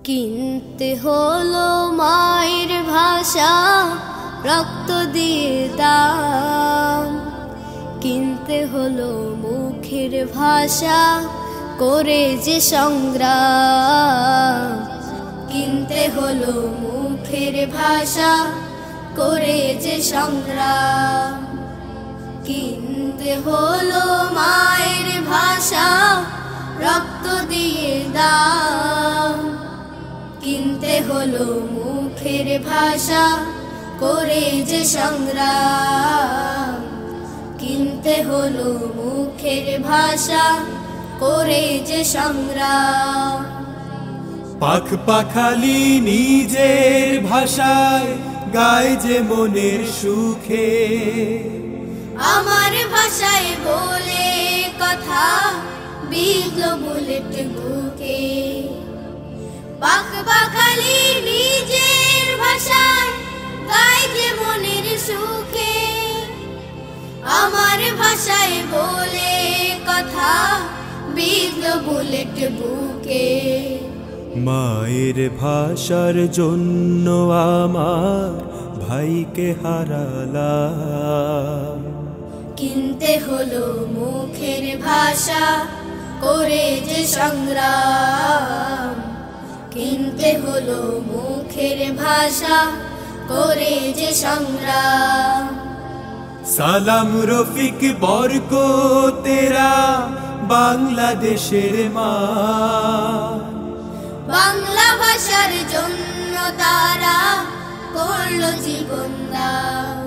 কিনতে হলো মায়ের ভাষা রক্ত দিয়ে দাম, কিনতে হলো মুখের ভাষা করে যে সংগ্রাম, কিনতে হলো মুখের ভাষা করে যে সংগ্রাম, কিনতে হলো মায়ের ভাষা রক্ত দিয়ে দাম, কিনতে হলো মুখের ভাষা করে যে সংগ্রাম, কিনতে হলো মুখের ভাষা করে যে সংগ্রাম। পাখ পাখালি নিজের ভাষায় গায় যে মনের সুখে, আমার ভাষায় বলে কথা বিঁধল বুলেট বুকে, পাখ পাখালি নিজের ভাষায় গায় যে মনের সুখে, আমার ভাষায় বলে কথা বিঁধল বুলেট বুকে। মায়ের ভাষার জন্য আমার ভাইকে হারালাম, কিনতে হলো মুখের ভাষা করে যে সংগ্রাম, কিনতে হলো মুখের ভাষা করে যে সংগ্রাম। সালাম রফিক বরকতেরা বাংলাদেশের মা, বাংলা ভাষার জন্য তারা করলো জীবন দান।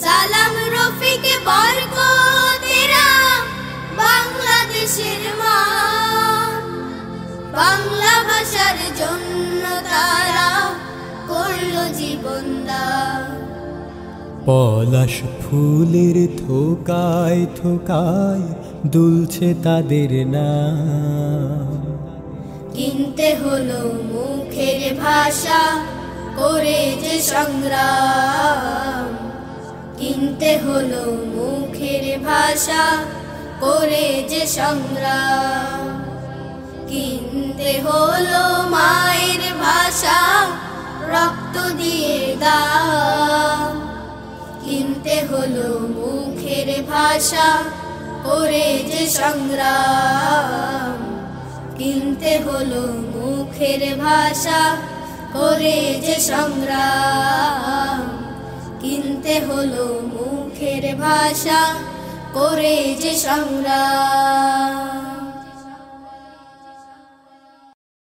সালাম রফিক বরকতেরা বাংলাদেশের মা, বাংলা ভাষার জন্য তারা করলো জীবন দান। পলাশ ফুলের থোকায় থোকায় দুলছে তাদের নাম, কিনতে হলো মুখের ভাষা করে যে সংগ্রাম, কিনতে হলো মুখের ভাষা করে যে সংগ্রাম, কিনতে হলো মায়ের ভাষা রক্ত দিয়ে দাম, কিনতে হলো মুখের ভাষা করে যে সংগ্রাম, কিনতে হলো মুখের ভাষা করে যে সংগ্রাম, কিনতে হলো মুখের ভাষা করে যে সংগ্রাম।